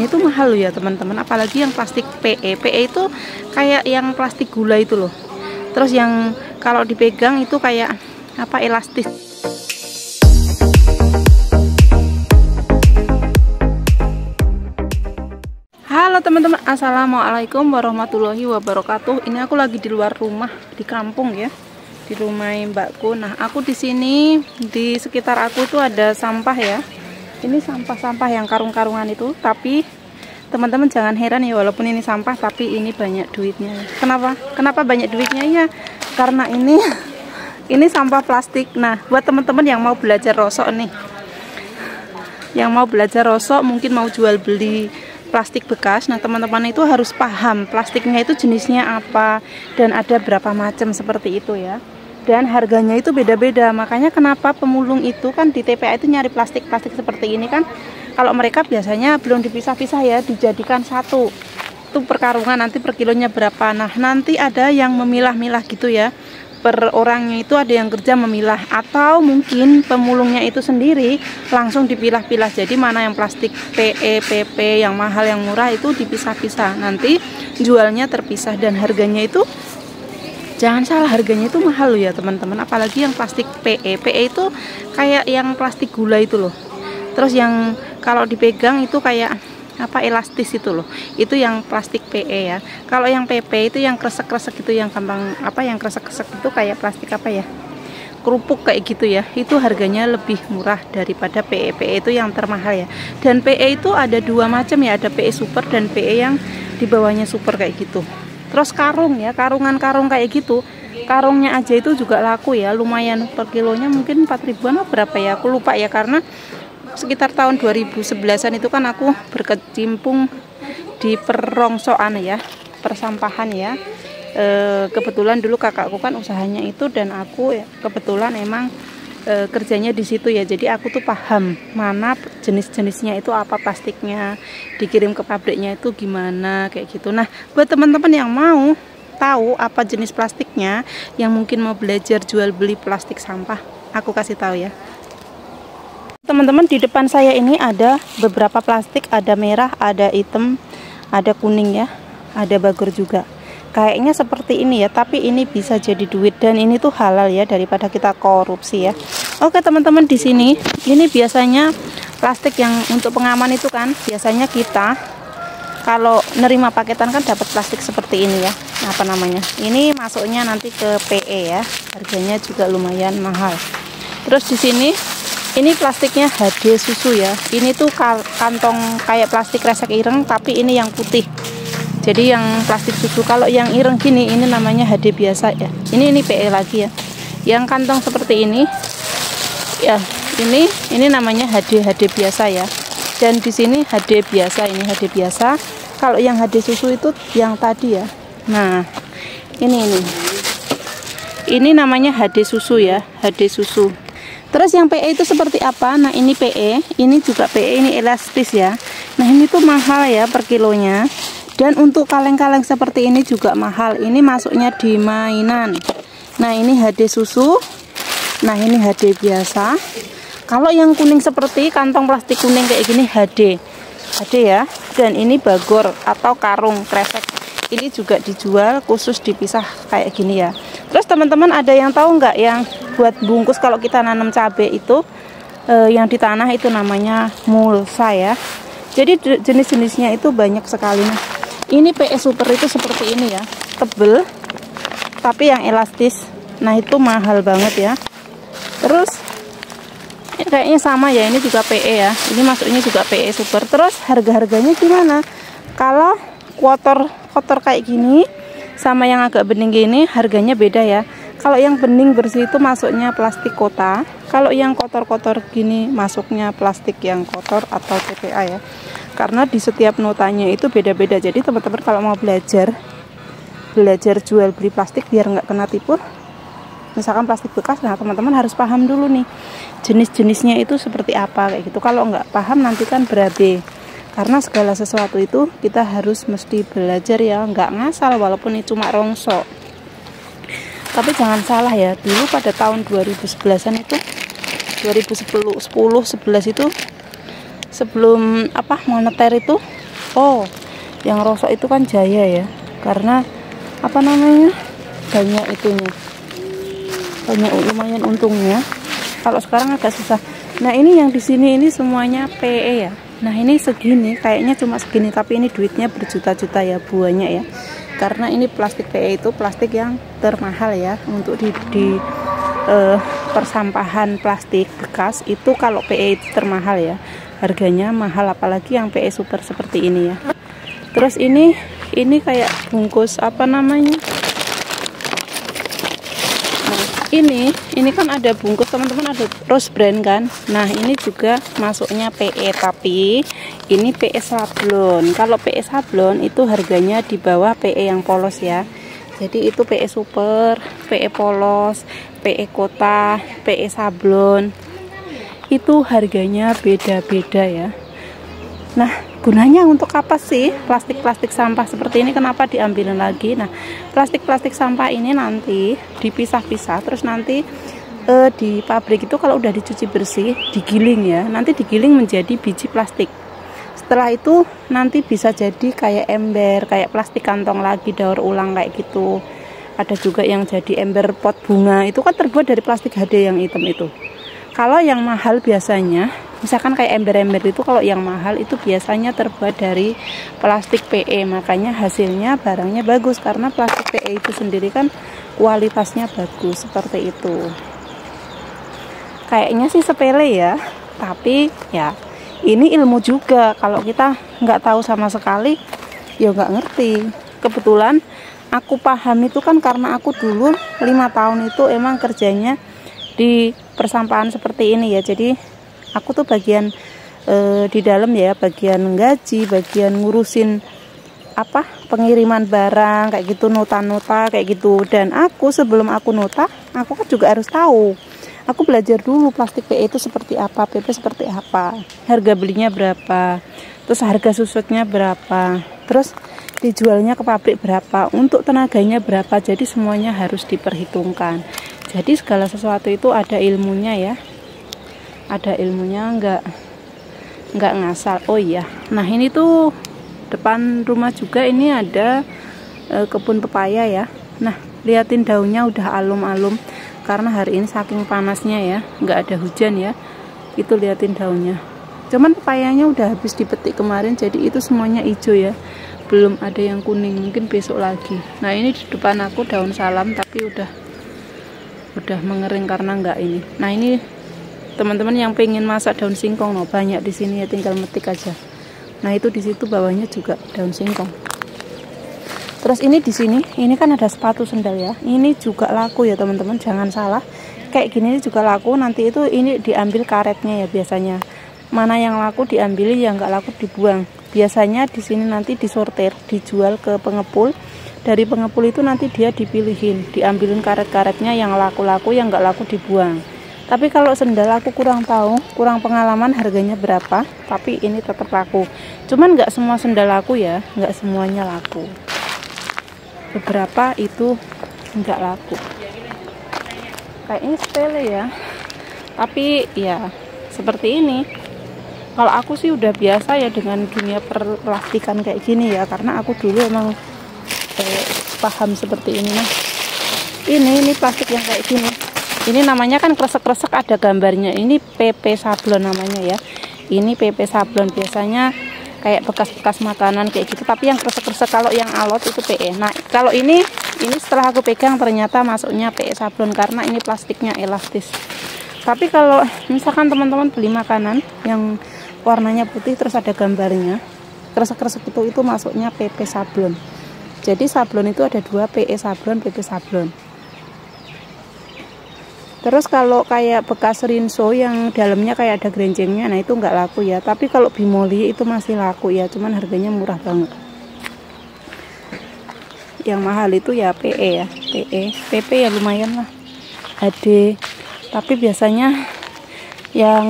harganya itu mahal loh ya teman-teman, apalagi yang plastik PE. PE itu kayak yang plastik gula itu loh. Terus yang kalau dipegang itu kayak apa, elastis. Halo teman-teman, assalamualaikum warahmatullahi wabarakatuh. Ini aku lagi di luar rumah di kampung ya, di rumah mbakku. Nah, aku di sini di sekitar aku itu ada sampah ya. Ini sampah-sampah yang karung-karungan itu, tapi teman-teman jangan heran ya, walaupun ini sampah tapi ini banyak duitnya. Kenapa banyak duitnya ya? Karena ini sampah plastik. Nah, buat teman-teman yang mau belajar rosok nih, yang mau belajar rosok mungkin mau jual beli plastik bekas. Nah, teman-teman itu harus paham plastiknya itu jenisnya apa dan ada berapa macam seperti itu ya. Dan harganya itu beda-beda. Makanya kenapa pemulung itu kan di TPA itu nyari plastik-plastik seperti ini kan. Kalau mereka biasanya belum dipisah-pisah ya, dijadikan satu. Itu perkarungan nanti per kilonya berapa. Nah, nanti ada yang memilah-milah gitu ya. Per orangnya itu ada yang kerja memilah, atau mungkin pemulungnya itu sendiri langsung dipilah-pilah. Jadi mana yang plastik PE, PP, yang mahal, yang murah itu dipisah-pisah. Nanti jualnya terpisah dan harganya itu jangan salah, harganya itu mahal loh ya teman-teman, apalagi yang plastik PE. PE itu kayak yang plastik gula itu loh. Terus yang kalau dipegang itu kayak apa, elastis itu loh. Itu yang plastik PE ya. Kalau yang PP itu yang kresek-kresek itu, yang gampang apa, yang kresek-kresek itu kayak plastik apa ya, kerupuk kayak gitu ya. Itu harganya lebih murah daripada PE. PE itu yang termahal ya. Dan PE itu ada dua macam ya, ada PE super dan PE yang di bawahnya super kayak gitu. Terus karung ya, karungan-karung kayak gitu, karungnya aja itu juga laku ya, lumayan per kilonya mungkin 4 ribuan atau berapa ya, aku lupa ya, karena sekitar tahun 2011an itu kan aku berkecimpung di perongsoan ya, persampahan ya. Kebetulan dulu kakakku kan usahanya itu, dan aku ya, kebetulan emang kerjanya di situ ya. Jadi aku tuh paham mana jenis-jenisnya itu apa, plastiknya dikirim ke pabriknya itu gimana kayak gitu. Nah, buat teman-teman yang mau tahu apa jenis plastiknya, yang mungkin mau belajar jual beli plastik sampah, aku kasih tahu ya. Teman-teman, di depan saya ini ada beberapa plastik, ada merah, ada hitam, ada kuning ya, ada bagor juga. Kayaknya seperti ini ya, tapi ini bisa jadi duit dan ini tuh halal ya, daripada kita korupsi ya. Oke teman-teman, di sini ini biasanya plastik yang untuk pengaman itu kan, biasanya kita kalau nerima paketan kan dapat plastik seperti ini ya. Apa namanya? Ini masuknya nanti ke PE ya. Harganya juga lumayan mahal. Terus di sini ini plastiknya HD susu ya. Ini tuh kantong kayak plastik resek ireng, tapi ini yang putih. Jadi yang plastik susu. Kalau yang ireng gini ini namanya HD biasa ya. Ini PE lagi ya. Yang kantong seperti ini ya, ini namanya HD biasa ya. Dan di sini HD biasa, ini HD biasa. Kalau yang HD susu itu yang tadi ya. Nah, ini namanya HD susu ya, HD susu. Terus yang PE itu seperti apa? Nah, ini PE, ini juga PE, ini elastis ya. Nah, ini tuh mahal ya per kilonya. Dan untuk kaleng-kaleng seperti ini juga mahal. Ini masuknya di mainan. Nah, ini HD susu. Nah, ini HD biasa. Kalau yang kuning seperti kantong plastik kuning kayak gini HD ya. Dan ini bagor atau karung kresek. Ini juga dijual khusus dipisah kayak gini ya. Terus teman-teman ada yang tahu nggak yang buat bungkus kalau kita nanam cabai itu yang di tanah itu namanya mulsa ya. Jadi jenis-jenisnya itu banyak sekali. Nah, ini PE super itu seperti ini ya, tebel tapi yang elastis. Nah, itu mahal banget ya. Terus kayaknya sama ya, ini juga PE ya, ini masuknya juga PE super. Terus harga-harganya gimana? Kalau kotor kayak gini sama yang agak bening gini harganya beda ya. Kalau yang bening bersih itu masuknya plastik kota, kalau yang kotor-kotor gini masuknya plastik yang kotor atau TPA ya. Karena di setiap notanya itu beda-beda. Jadi teman-teman kalau mau belajar jual beli plastik biar nggak kena tipu, misalkan plastik bekas, nah teman-teman harus paham dulu nih jenis-jenisnya itu seperti apa kayak gitu. Kalau nggak paham nanti kan berabe. Karena segala sesuatu itu kita harus mesti belajar ya, nggak ngasal walaupun ini cuma rongsok. Tapi jangan salah ya, dulu pada tahun 2011an itu 2010, 11 itu sebelum apa moneter itu Oh, yang rosok itu kan Jaya ya, karena apa namanya, banyak itunya, banyak lumayan untungnya. Kalau sekarang agak susah. Nah ini yang di sini ini semuanya PE ya. Nah ini segini, kayaknya cuma segini, tapi ini duitnya berjuta-juta ya, banyak ya. Karena ini plastik PE itu plastik yang termahal ya, untuk di persampahan plastik bekas itu. Kalau PE itu termahal ya, harganya mahal, apalagi yang PE super seperti ini ya. Terus ini kayak bungkus apa namanya, nah ini kan ada bungkus teman-teman, ada Rose Brand kan. Nah ini juga masuknya PE, tapi ini PE sablon. Kalau PE sablon itu harganya di bawah PE yang polos ya. Jadi itu PE super, PE polos, PE kota, PE sablon, itu harganya beda-beda ya. Nah gunanya untuk apa sih plastik-plastik sampah seperti ini, kenapa diambilin lagi? Nah plastik-plastik sampah ini nanti dipisah-pisah, terus nanti di pabrik itu kalau udah dicuci bersih, digiling ya, nanti digiling menjadi biji plastik. Setelah itu nanti bisa jadi kayak ember, kayak plastik kantong lagi, daur ulang kayak gitu. Ada juga yang jadi ember pot bunga, itu kan terbuat dari plastik HD yang hitam itu. Kalau yang mahal biasanya, misalkan kayak ember-ember itu, kalau yang mahal itu biasanya terbuat dari plastik PE. Makanya hasilnya barangnya bagus, karena plastik PE itu sendiri kan kualitasnya bagus, seperti itu. Kayaknya sih sepele ya, tapi ya ini ilmu juga. Kalau kita nggak tahu sama sekali, ya nggak ngerti. Kebetulan aku paham itu kan karena aku dulu 5 tahun itu emang kerjanya di persampahan seperti ini ya. Jadi aku tuh bagian di dalam ya, bagian gaji, bagian ngurusin apa, pengiriman barang kayak gitu, nota-nota kayak gitu. Dan aku sebelum aku nota, aku kan juga harus tahu. Aku belajar dulu plastik PE itu seperti apa, PP seperti apa, harga belinya berapa, terus harga susutnya berapa, terus dijualnya ke pabrik berapa, untuk tenaganya berapa. Jadi semuanya harus diperhitungkan. Jadi segala sesuatu itu ada ilmunya ya, ada ilmunya, nggak ngasal. Oh iya, nah ini tuh depan rumah juga ini ada kebun pepaya ya. Nah liatin daunnya udah alum-alum, karena hari ini saking panasnya ya, nggak ada hujan ya. Itu liatin daunnya, cuman pepayanya udah habis dipetik kemarin, jadi itu semuanya hijau ya, belum ada yang kuning, mungkin besok lagi. Nah ini di depan aku daun salam, tapi udah mengering karena nggak ini. Nah ini teman-teman yang pengen masak daun singkong, no, banyak di sini ya, tinggal metik aja. Nah itu di situ bawahnya juga daun singkong. Terus ini di sini, ini kan ada sepatu sendal ya. Ini juga laku ya teman-teman, jangan salah. Kayak gini juga laku. Nanti itu ini diambil karetnya ya biasanya. Mana yang laku diambil, yang nggak laku dibuang. Biasanya di sini nanti disortir, dijual ke pengepul. Dari pengepul itu nanti dia dipilihin, diambilin karet-karetnya, yang laku-laku, yang nggak laku dibuang. Tapi kalau sendal aku kurang tahu, kurang pengalaman harganya berapa. Tapi ini tetap laku. Cuman nggak semua sendal laku ya, nggak semuanya laku. Beberapa itu nggak laku. Kayaknya sepele ya, tapi ya seperti ini. Kalau aku sih udah biasa ya dengan dunia perplastikan kayak gini ya, karena aku dulu emang paham seperti ini. Nah ini plastik yang kayak gini, ini namanya kan kresek-kresek, ada gambarnya. Ini PP sablon namanya ya. Ini PP sablon, biasanya kayak bekas-bekas makanan kayak gitu, tapi yang kresek-kresek. Kalau yang alot itu PE. Nah kalau ini setelah aku pegang ternyata masuknya PE sablon, karena ini plastiknya elastis. Tapi kalau misalkan teman-teman beli makanan yang warnanya putih terus ada gambarnya kresek-kresek itu masuknya PP sablon. Jadi sablon itu ada dua, PE sablon, PP sablon. Terus kalau kayak bekas rinso yang dalamnya kayak ada gerenjengnya, nah itu nggak laku ya. Tapi kalau bimoli itu masih laku ya, cuman harganya murah banget. Yang mahal itu ya PE ya, PE, PP ya lumayan lah, HD. Tapi biasanya yang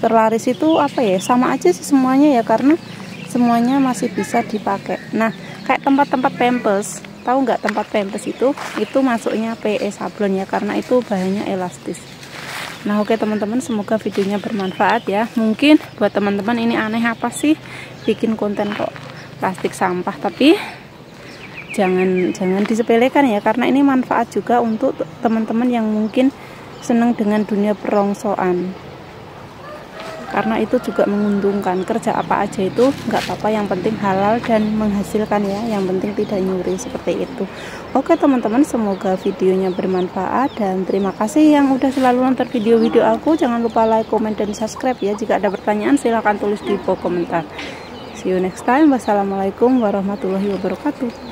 terlaris itu apa ya, sama aja sih semuanya ya, karena semuanya masih bisa dipakai. Nah kayak tempat-tempat pampers, tahu nggak tempat pampers itu masuknya PE sablon ya, karena itu bahannya elastis. Nah oke teman-teman, semoga videonya bermanfaat ya. Mungkin buat teman-teman ini aneh apa sih bikin konten kok plastik sampah, tapi jangan disepelekan ya, karena ini manfaat juga untuk teman-teman yang mungkin senang dengan dunia perongsoan, karena itu juga menguntungkan. Kerja apa aja itu nggak apa-apa, yang penting halal dan menghasilkan ya, yang penting tidak nyuri, seperti itu. Oke teman-teman, semoga videonya bermanfaat dan terima kasih yang udah selalu nonton video-video aku. Jangan lupa like, comment, dan subscribe ya. Jika ada pertanyaan silahkan tulis di kolom komentar. See you next time. Wassalamualaikum warahmatullahi wabarakatuh.